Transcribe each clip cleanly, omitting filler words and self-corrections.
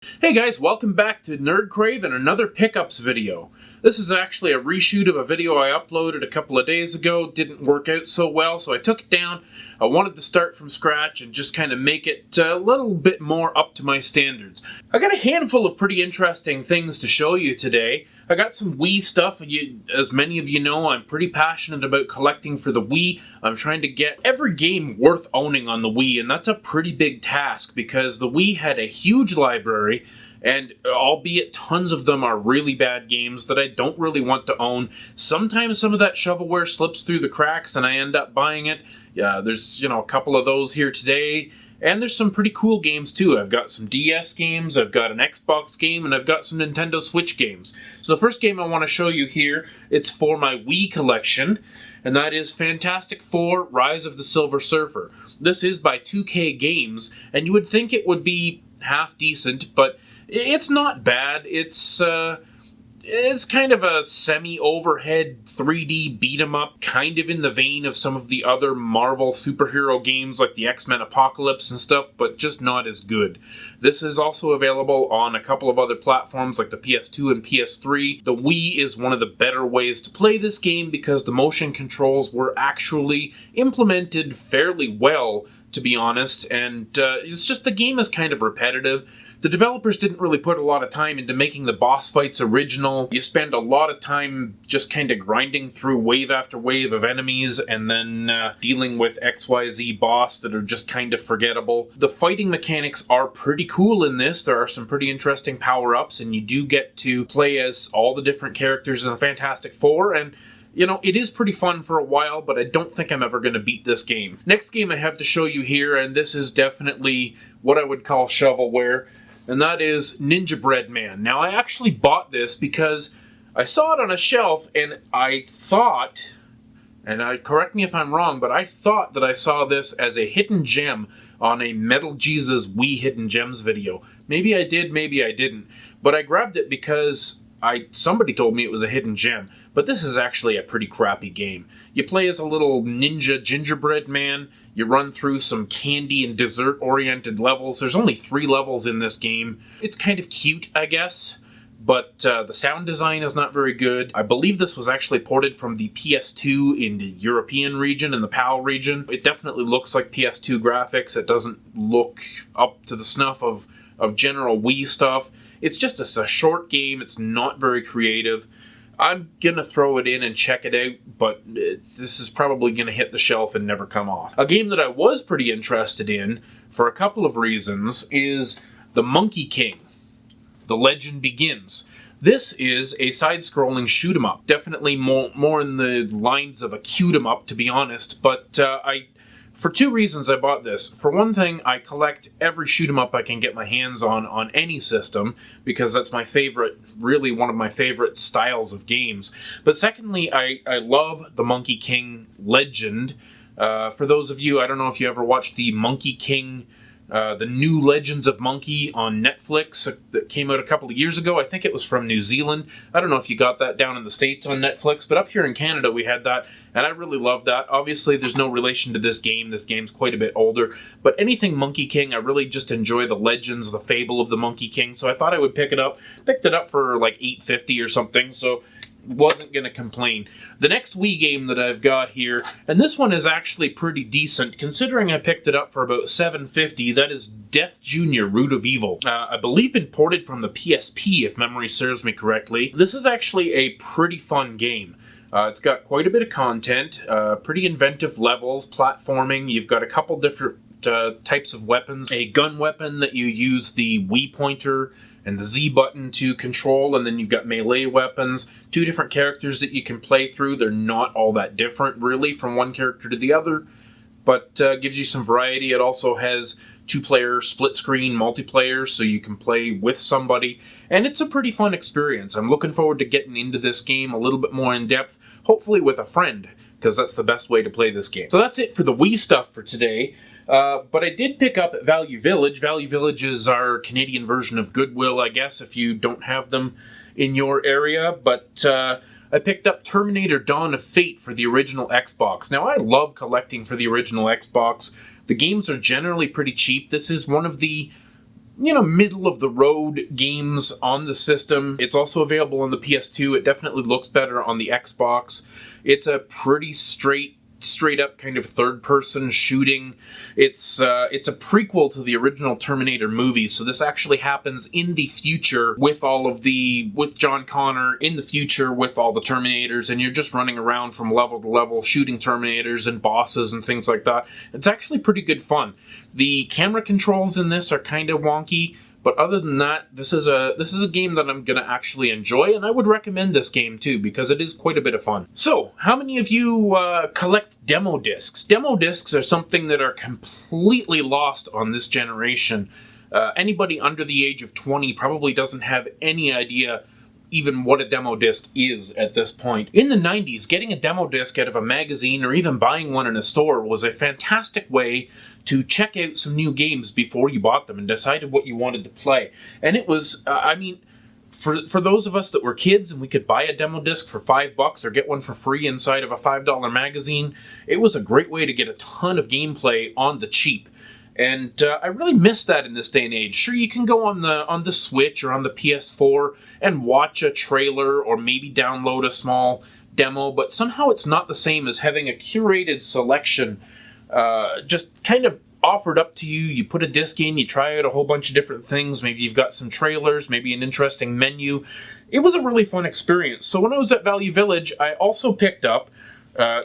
Hey guys, welcome back to NerdCrave and another pickups video. This is actually a reshoot of a video I uploaded a couple of days ago. Didn't work out so well, so I took it down. I wanted to start from scratch and just kind of make it a little bit more up to my standards. I got a handful of pretty interesting things to show you today. I got some Wii stuff. As many of you know, I'm pretty passionate about collecting for the Wii. I'm trying to get every game worth owning on the Wii, and that's a pretty big task because the Wii had a huge library, and albeit tons of them are really bad games that I don't really want to own. Sometimes some of that shovelware slips through the cracks and I end up buying it. Yeah, there's, a couple of those here today. And there's some pretty cool games too. I've got some DS games, I've got an Xbox game, and I've got some Nintendo Switch games. So the first game I want to show you here, it's for my Wii collection, and that is Fantastic Four: Rise of the Silver Surfer. This is by 2K Games, and you would think it would be half decent, but it's not bad. It's kind of a semi-overhead 3D beat-em-up, kind of in the vein of some of the other Marvel superhero games like the X-Men Apocalypse and stuff, but just not as good. This is also available on a couple of other platforms like the PS2 and PS3. The Wii is one of the better ways to play this game because the motion controls were actually implemented fairly well, to be honest, and it's just the game is kind of repetitive. The developers didn't really put a lot of time into making the boss fights original. You spend a lot of time just kind of grinding through wave after wave of enemies and then dealing with XYZ boss that are just kind of forgettable. The fighting mechanics are pretty cool in this. There are some pretty interesting power-ups, and you do get to play as all the different characters in the Fantastic Four, and it is pretty fun for a while, but I don't think I'm ever going to beat this game. Next game I have to show you here, and this is definitely what I would call shovelware, and that is Ninja Bread Man. Now, I actually bought this because I saw it on a shelf, and I thought, correct me if I'm wrong, but I thought that I saw this as a hidden gem on a Metal Jesus Wii Hidden Gems video. Maybe I did, maybe I didn't. But I grabbed it because somebody told me it was a hidden gem. But this is actually a pretty crappy game. You play as a little ninja gingerbread man. You run through some candy and dessert-oriented levels. There's only 3 levels in this game. It's kind of cute, I guess, but the sound design is not very good. I believe this was actually ported from the PS2 in the European region and the PAL region. It definitely looks like PS2 graphics. It doesn't look up to the snuff of general Wii stuff. It's just a short game. It's not very creative. I'm going to throw it in and check it out, but this is probably going to hit the shelf and never come off. A game that I was pretty interested in, for a couple of reasons, is The Monkey King: The Legend Begins. This is a side-scrolling shoot-'em-up. Definitely more in the lines of a cute-'em-up, to be honest, but for 2 reasons I bought this. For one thing, I collect every shoot-'em-up I can get my hands on any system, because that's my favorite, really one of my favorite styles of games. But secondly, I love the Monkey King Legend. For those of you, I don't know if you ever watched the Monkey King, the New Legends of Monkey on Netflix that came out a couple of years ago. I think it was from New Zealand. I don't know if you got that down in the States on Netflix, but up here in Canada we had that, and I really loved that. Obviously, there's no relation to this game. This game's quite a bit older, but anything Monkey King, I really just enjoy the legends, the fable of the Monkey King, so I thought I would pick it up. Picked it up for like $8.50 or something, so wasn't going to complain. The next Wii game that I've got here, and this one is actually pretty decent, considering I picked it up for about $7.50, that is Death Jr. Root of Evil. I believe been ported from the PSP, if memory serves me correctly. This is actually a pretty fun game. It's got quite a bit of content, pretty inventive levels, platforming. You've got a couple different types of weapons. A gun weapon that you use the Wii pointer and the Z button to control, and then you've got melee weapons. 2 different characters that you can play through. They're not all that different, really, from one character to the other, but gives you some variety. It also has 2-player split-screen multiplayer, so you can play with somebody, and it's a pretty fun experience. I'm looking forward to getting into this game a little bit more in depth, hopefully with a friend, because that's the best way to play this game. So that's it for the Wii stuff for today. But I did pick up Value Village. Value Village is our Canadian version of Goodwill, I guess, if you don't have them in your area. But I picked up Terminator Dawn of Fate for the original Xbox. Now, I love collecting for the original Xbox. The games are generally pretty cheap. This is one of the middle of the road games on the system. It's also available on the PS2. It definitely looks better on the Xbox. It's a pretty straight up kind of third-person shooting. It's a prequel to the original Terminator movie, so this actually happens in the future with John Connor in the future with all the Terminators, and you're just running around from level to level shooting Terminators and bosses and things like that. It's actually pretty good fun. The camera controls in this are kind of wonky, but other than that, this is a game that I'm going to actually enjoy, and I would recommend this game too, because it is quite a bit of fun. So, how many of you collect demo discs? Demo discs are something that are completely lost on this generation. Anybody under the age of 20 probably doesn't have any idea even what a demo disc is at this point. In the 90s, getting a demo disc out of a magazine or even buying one in a store was a fantastic way to check out some new games before you bought them and decided what you wanted to play. And it was, for those of us that were kids and we could buy a demo disc for $5 or get one for free inside of a $5 magazine, it was a great way to get a ton of gameplay on the cheap. And I really miss that in this day and age. Sure, you can go on the Switch or on the PS4 and watch a trailer or maybe download a small demo, but somehow it's not the same as having a curated selection just kind of offered up to you. You put a disc in, you try out a whole bunch of different things. Maybe you've got some trailers, maybe an interesting menu. It was a really fun experience. So when I was at Value Village, I also picked up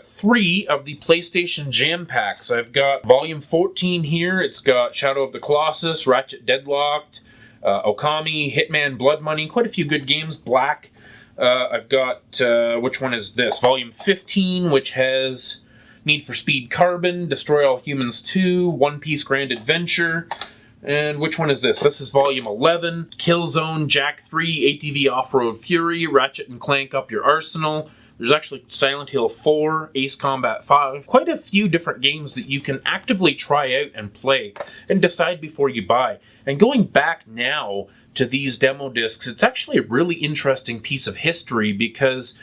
3 of the PlayStation Jam Packs. I've got Volume 14 here. It's got Shadow of the Colossus, Ratchet Deadlocked, Okami, Hitman Blood Money, quite a few good games, Black. I've got, which one is this? Volume 15, which has Need for Speed Carbon, Destroy All Humans 2, One Piece Grand Adventure. And which one is this? This is Volume 11, Killzone, Jak 3, ATV Off-Road Fury, Ratchet and Clank Up Your Arsenal. There's actually Silent Hill 4, Ace Combat 5, quite a few different games that you can actively try out and play and decide before you buy. And going back now to these demo discs, it's actually a really interesting piece of history because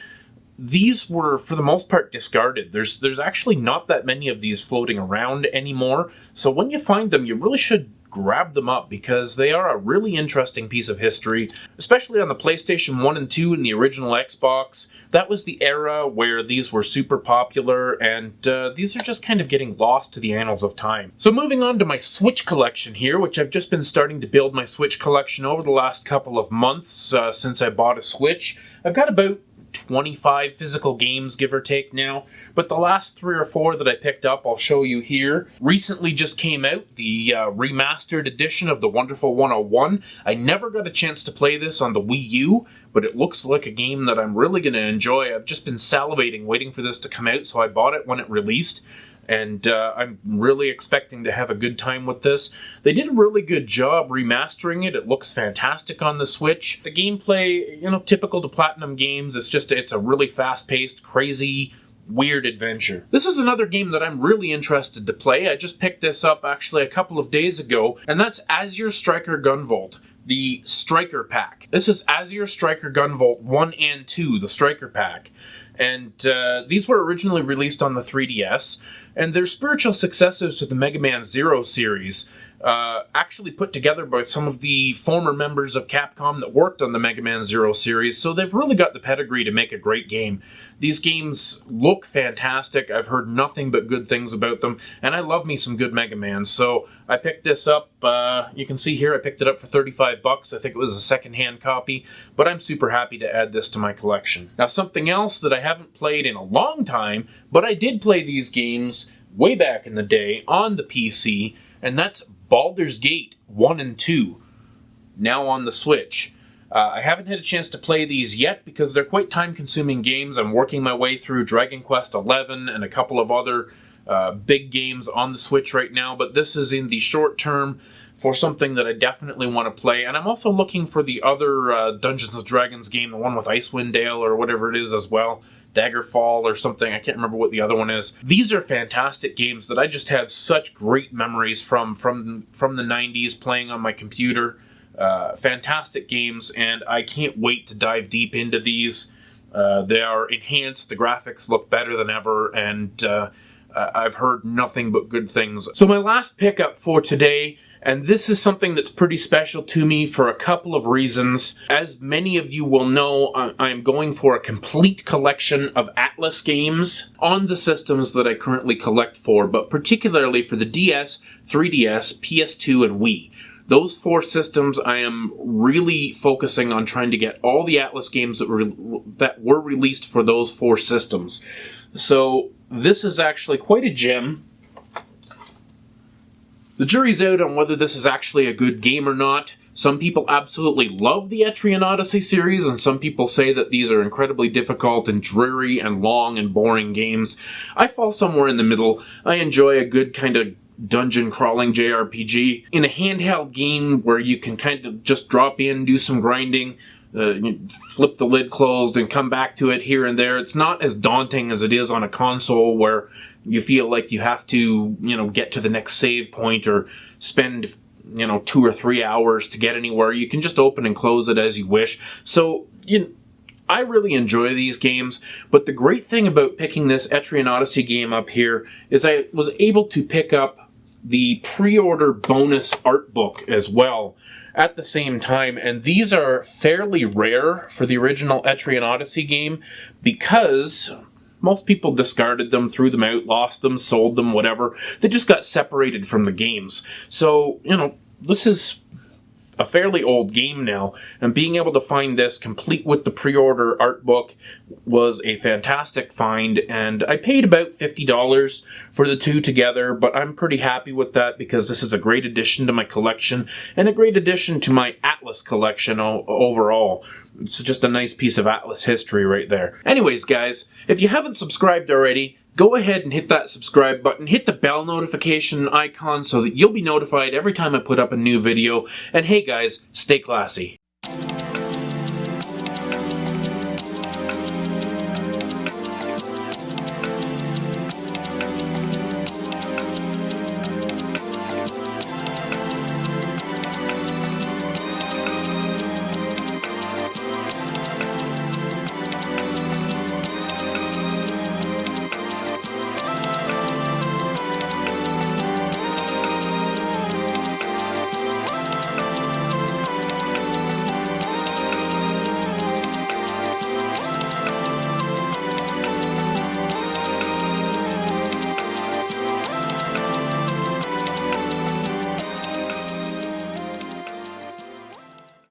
these were, for the most part, discarded. There's actually not that many of these floating around anymore, so when you find them, you really should grab them up because they are a really interesting piece of history, especially on the PlayStation 1 and 2 and the original Xbox. That was the era where these were super popular, and these are just kind of getting lost to the annals of time. So moving on to my Switch collection here, which I've just been starting to build my Switch collection over the last couple of months since I bought a Switch. I've got about 25 physical games, give or take now, but the last 3 or 4 that I picked up I'll show you here. Recently just came out the remastered edition of The Wonderful 101. I never got a chance to play this on the Wii U, but it looks like a game that I'm really going to enjoy. I've just been salivating waiting for this to come out, so I bought it when it released. And I'm really expecting to have a good time with this. They did a really good job remastering it. It looks fantastic on the Switch. The gameplay, typical to Platinum games. It's a really fast-paced, crazy, weird adventure. This is another game that I'm really interested to play. I just picked this up actually a couple of days ago, and that's Azure Striker Gunvolt, the Striker Pack. This is Azure Striker Gunvolt 1 and 2, the Striker Pack. And these were originally released on the 3DS, and they're spiritual successors to the Mega Man Zero series, actually put together by some of the former members of Capcom that worked on the Mega Man Zero series, so they've really got the pedigree to make a great game. These games look fantastic. I've heard nothing but good things about them, and I love me some good Mega Man, so I picked this up. You can see here I picked it up for $35. I think it was a second-hand copy, but I'm super happy to add this to my collection. Now, something else that I haven't played in a long time, but I did play these games way back in the day on the PC, and that's Baldur's Gate 1 and 2, now on the Switch. I haven't had a chance to play these yet because they're quite time-consuming games. I'm working my way through Dragon Quest XI and a couple of other big games on the Switch right now, but this is in the short term for something that I definitely want to play. And I'm also looking for the other Dungeons & Dragons game, the one with Icewind Dale or whatever it is as well. Daggerfall or something. I can't remember what the other one is. These are fantastic games that I just have such great memories from the 90s playing on my computer. Fantastic games, and I can't wait to dive deep into these. They are enhanced, the graphics look better than ever, and I've heard nothing but good things. So my last pickup for today And this is something that's pretty special to me for a couple of reasons. As many of you will know, I'm going for a complete collection of Atlus games on the systems that I currently collect for, but particularly for the DS, 3DS, PS2, and Wii. Those 4 systems, I am really focusing on trying to get all the Atlus games that were released for those 4 systems. So this is actually quite a gem. The jury's out on whether this is actually a good game or not. Some people absolutely love the Etrian Odyssey series, and some people say that these are incredibly difficult and dreary and long and boring games. I fall somewhere in the middle. I enjoy a good kind of dungeon crawling JRPG in a handheld game where you can kind of just drop in, do some grinding, flip the lid closed and come back to it here and there. It's not as daunting as it is on a console where you feel like you have to, get to the next save point or spend, 2 or 3 hours to get anywhere. You can just open and close it as you wish. So, I really enjoy these games, but the great thing about picking this Etrian Odyssey game up here is I was able to pick up the pre-order bonus art book as well at the same time, and these are fairly rare for the original Etrian Odyssey game because most people discarded them, threw them out, lost them, sold them, whatever. They just got separated from the games. So, this is a fairly old game now, and being able to find this complete with the pre-order art book was a fantastic find, and I paid about $50 for the 2 together, but I'm pretty happy with that because this is a great addition to my collection and a great addition to my Atlus collection overall. It's just a nice piece of Atlus history right there. Anyways, guys, if you haven't subscribed already, go ahead and hit that subscribe button, hit the bell notification icon so that you'll be notified every time I put up a new video. And hey guys, stay classy.